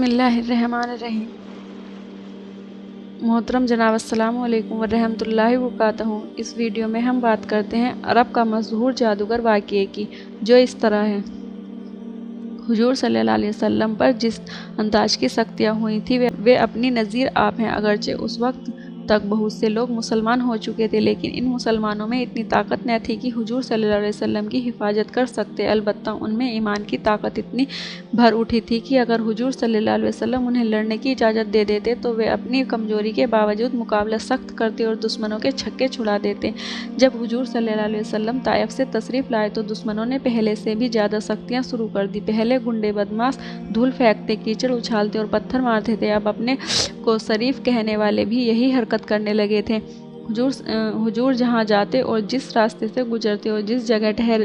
बिस्मिल्लाहिर्रहमानिर्रहीम। मोहतरम जनाब अस्सलामु अलैकुम व रहमतुल्लाहि व बरकातहू। इस वीडियो में हम बात करते हैं अरब का मशहूर जादूगर वाक़िए की, जो इस तरह है। हुजूर सल्लल्लाहु अलैहि वसल्लम पर जिस अंदाज की सख्तियाँ हुई थी वे अपनी नज़ीर आप हैं। अगरचे उस वक्त तक बहुत से लोग मुसलमान हो चुके थे, लेकिन इन मुसलमानों में इतनी ताकत न थी कि हुजूर सल्लल्लाहु अलैहि वसल्लम की हिफाजत कर सकते। अलबत्ता उनमें ईमान की ताकत इतनी भर उठी थी कि अगर हुजूर सल्लल्लाहु अलैहि वसल्लम उन्हें लड़ने की इजाज़त दे देते तो वे अपनी कमज़ोरी के बावजूद मुकाबला सख्त करते और दुश्मनों के छक्के छुड़ा देते। जब हुजूर सल्लल्लाहु अलैहि वसल्लम ताइफ से तशरीफ़ लाए तो दुश्मनों ने पहले से भी ज़्यादा सख्तियाँ शुरू कर दी। पहले गुंडे बदमाश धूल फेंकते, कीचड़ उछालते और पत्थर मारते थे। अब अपने को शरीफ कहने वाले भी यही हरकत करने लगे थे। हुजूर जहाँ जाते और जिस रास्ते से गुजरते और जिस जगह ठहर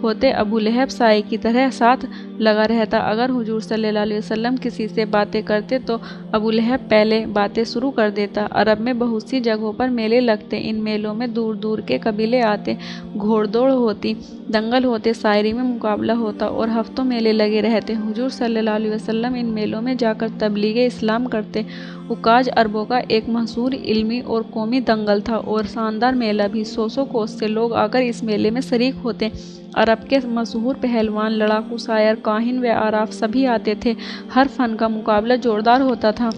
होते, अबू लहब साए की तरह साथ लगा रहता। अगर हुजूर सल्लल्लाहु अलैहि वसल्लम किसी से बातें करते तो अबू लहब पहले बातें शुरू कर देता। अरब में बहुत सी जगहों पर मेले लगते। इन मेलों में दूर दूर के कबीले आते, घोड़दौड़ होती, दंगल होते, शायरी में मुकाबला होता और हफ्तों मेले लगे रहते। हुजूर सल्लल्लाहु अलैहि वसल्लम इन मेलों में जाकर तबलीग इस्लाम करते। उकाज अरबों का एक मशहूर इल्मी और कौमी दंगल था और शानदार मेला भी। सौ कोस से लोग आकर इस मेले में शरीक होते। अरब के मशहूर पहलवान, लड़ाकू, शायर, काहिन व आराफ सभी आते थे। हर फन का मुकाबला जोरदार होता था।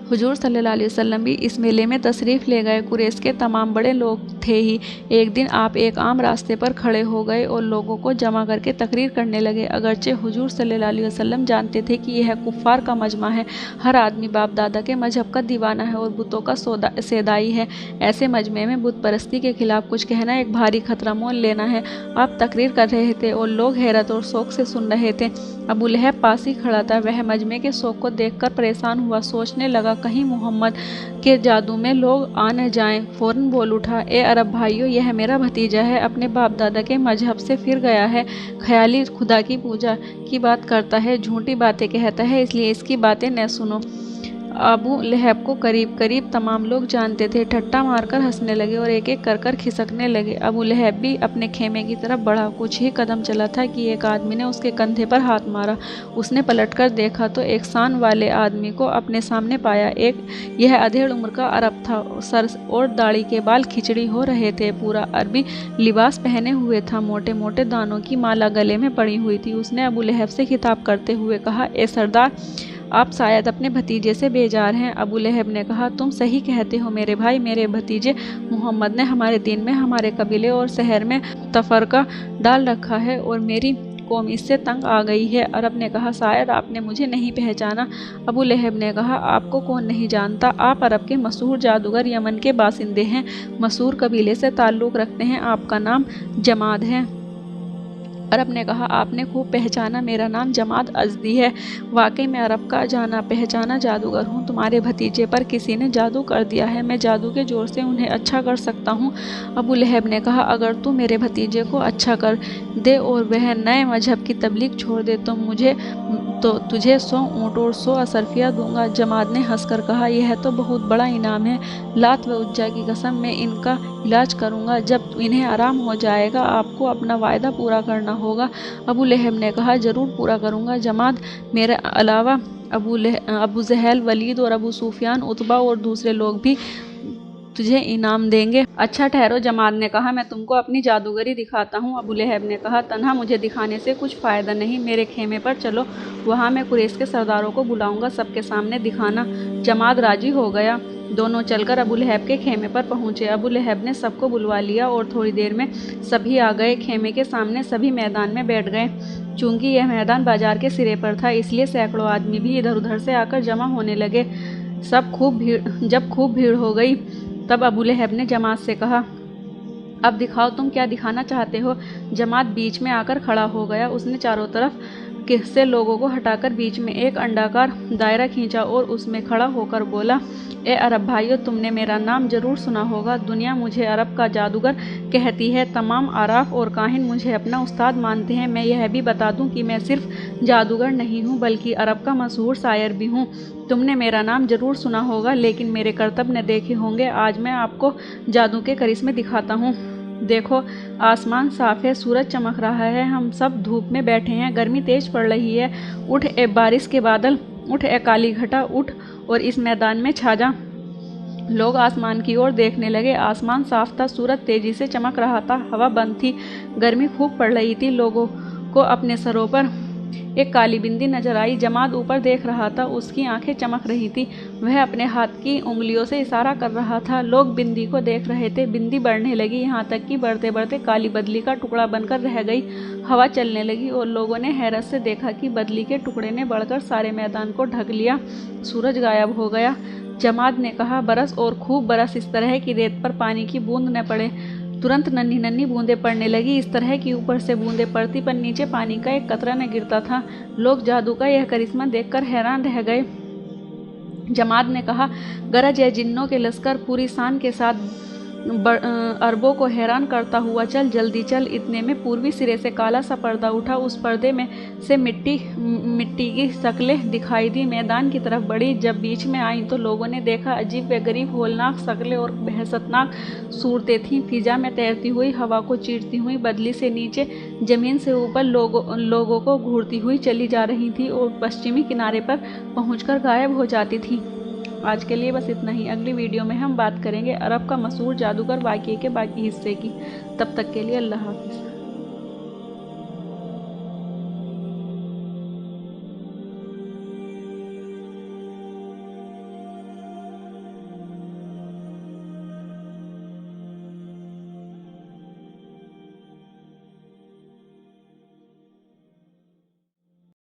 हुजूर सल्लल्लाहु अलैहि वसल्लम भी इस मेले में तशरीफ़ ले गए। कुरैश के तमाम बड़े लोग थे ही। एक दिन आप एक आम रास्ते पर खड़े हो गए और लोगों को जमा करके तकरीर करने लगे। अगरचे हुजूर सल्लल्लाहु अलैहि वसल्लम जानते थे कि यह कुफ़ार का मजमा है। हर आदमी बाप दादा के मजहब का दीवाना है और बुतों का सेदाई है। ऐसे मजमे में बुत परस्ती के खिलाफ कुछ कहना एक भारी खतरा मोल लेना है। आप तकरीर कर रहे थे और लोग हैरत और शौक से सुन रहे थे। अबू लहब पास ही खड़ा था। वह मजमे के शौक को देखकर परेशान हुआ। सोचने लगा, कहीं मोहम्मद के जादू में लोग आ न जाएं। फौरन बोल उठा, ए अरब भाइयों, यह मेरा भतीजा है, अपने बाप दादा के मजहब से फिर गया है। ख्याली खुदा की पूजा की बात करता है, झूठी बातें कहता है, इसलिए इसकी बातें न सुनो। अबू लहब को करीब करीब तमाम लोग जानते थे। ठट्ठा मारकर हंसने लगे और एक एक कर खिसकने लगे। अबू लहब भी अपने खेमे की तरफ बढ़ा। कुछ ही कदम चला था कि एक आदमी ने उसके कंधे पर हाथ मारा। उसने पलटकर देखा तो एक शान वाले आदमी को अपने सामने पाया। यह अधेड़ उम्र का अरब था। सर और दाढ़ी के बाल खिचड़ी हो रहे थे। पूरा अरबी लिबास पहने हुए था। मोटे मोटे दानों की माला गले में पड़ी हुई थी। उसने अबू लहब से खिताब करते हुए कहा, ए सरदार, आप शायद अपने भतीजे से बेजार हैं। अबू लहब ने कहा, तुम सही कहते हो मेरे भाई। मेरे भतीजे मोहम्मद ने हमारे दीन में, हमारे कबीले और शहर में तफरका डाल रखा है और मेरी कौम इससे तंग आ गई है। अरब ने कहा, शायद आपने मुझे नहीं पहचाना। अबू लहब ने कहा, आपको कौन नहीं जानता। आप अरब के मशहूर जादूगर, यमन के बासिंदे हैं, मशहूर कबीले से ताल्लुक़ रखते हैं। आपका नाम जमाद है। अरब ने कहा, आपने खूब पहचाना, मेरा नाम जमाद अज़दी है। वाकई मैं अरब का जाना पहचाना जादूगर हूँ। तुम्हारे भतीजे पर किसी ने जादू कर दिया है। मैं जादू के जोर से उन्हें अच्छा कर सकता हूँ। अबू लहब ने कहा, अगर तू मेरे भतीजे को अच्छा कर दे और वह नए मजहब की तबलीग छोड़ दे तो तुझे 100 ऊँट और 100 असरफियाँ दूंगा। जमाद ने हंसकर कहा, यह तो बहुत बड़ा इनाम है। लात व उज्जा की कसम, मैं इनका इलाज करूँगा। जब इन्हें आराम हो जाएगा आपको अपना वायदा पूरा करना होगा। अबू लहब ने कहा, ज़रूर पूरा करूँगा जमाद। मेरे अलावा अबू जहल, वलीद और अबू सुफियान, उतबा और दूसरे लोग भी तुझे इनाम देंगे। अच्छा ठहरो, जमाद ने कहा, मैं तुमको अपनी जादूगरी दिखाता हूँ। अबू लहब ने कहा, तन्हा मुझे दिखाने से कुछ फ़ायदा नहीं, मेरे खेमे पर चलो, वहाँ मैं कुरैश के सरदारों को बुलाऊंगा, सबके सामने दिखाना। जमाद राजी हो गया। दोनों चलकर अबू लहब के खेमे पर पहुँचे। अबू लहब ने सबको बुलवा लिया और थोड़ी देर में सभी आ गए। खेमे के सामने सभी मैदान में बैठ गए। चूँकि यह मैदान बाजार के सिरे पर था, इसलिए सैकड़ों आदमी भी इधर उधर से आकर जमा होने लगे। जब खूब भीड़ हो गई तब अबू लहब ने जमात से कहा, अब दिखाओ तुम क्या दिखाना चाहते हो। जमात बीच में आकर खड़ा हो गया। उसने चारों तरफ से लोगों को हटाकर बीच में एक अंडाकार दायरा खींचा और उसमें खड़ा होकर बोला, ए अरब भाइयों, तुमने मेरा नाम जरूर सुना होगा। दुनिया मुझे अरब का जादूगर कहती है। तमाम आराफ और काहिन मुझे अपना उस्ताद मानते हैं। मैं यह भी बता दूं कि मैं सिर्फ जादूगर नहीं हूं, बल्कि अरब का मशहूर शायर भी हूं। तुमने मेरा नाम जरूर सुना होगा, लेकिन मेरे करतब न देखे होंगे। आज मैं आपको जादू के करिश्मे दिखाता हूँ। देखो, आसमान साफ है, सूरज चमक रहा है, हम सब धूप में बैठे हैं, गर्मी तेज पड़ रही है। उठ, ए बारिश के बादल उठ ए काली घटा उठ और इस मैदान में छा जा। लोग आसमान की ओर देखने लगे। आसमान साफ था, सूरज तेजी से चमक रहा था, हवा बंद थी, गर्मी खूब पड़ रही थी। लोगों को अपने सरों पर एक काली बिंदी नजर आई। जमाद ऊपर देख रहा था, उसकी आंखें चमक रही थी। वह अपने हाथ की उंगलियों से इशारा कर रहा था। लोग बिंदी को देख रहे थे। बिंदी बढ़ने लगी, यहाँ तक कि बढ़ते बढ़ते काली बदली का टुकड़ा बनकर रह गई। हवा चलने लगी और लोगों ने हैरत से देखा कि बदली के टुकड़े ने बढ़कर सारे मैदान को ढक लिया। सूरज गायब हो गया। जमाद ने कहा, बरस और खूब बरस, इस तरह की रेत पर पानी की बूंद न पड़े। तुरंत नन्ही नन्ही बूंदें पड़ने लगी। इस तरह की ऊपर से बूंदें पड़ती पर नीचे पानी का एक कतरा न गिरता था। लोग जादू का यह करिश्मा देखकर हैरान रह गए। जमाद ने कहा, गरज है जिन्नों के लश्कर पूरी शान के साथ अरबों को हैरान करता हुआ चल, जल्दी चल। इतने में पूर्वी सिरे से काला सा पर्दा उठा। उस पर्दे में से मिट्टी की शक्लें दिखाई दी, मैदान की तरफ बढ़ी। जब बीच में आई तो लोगों ने देखा, अजीब व गरीब होलनाक शक्लें और बहशतनाक सूरतें थीं। फिजा में तैरती हुई, हवा को चीरती हुई, बदली से नीचे, जमीन से ऊपर लोगों को घूरती हुई चली जा रही थी और पश्चिमी किनारे पर पहुंचकर गायब हो जाती थी। आज के लिए बस इतना ही। अगली वीडियो में हम बात करेंगे अरब का मशहूर जादूगर वाक़िए के बाकी हिस्से की। तब तक के लिए अल्लाह हाफ़िज़।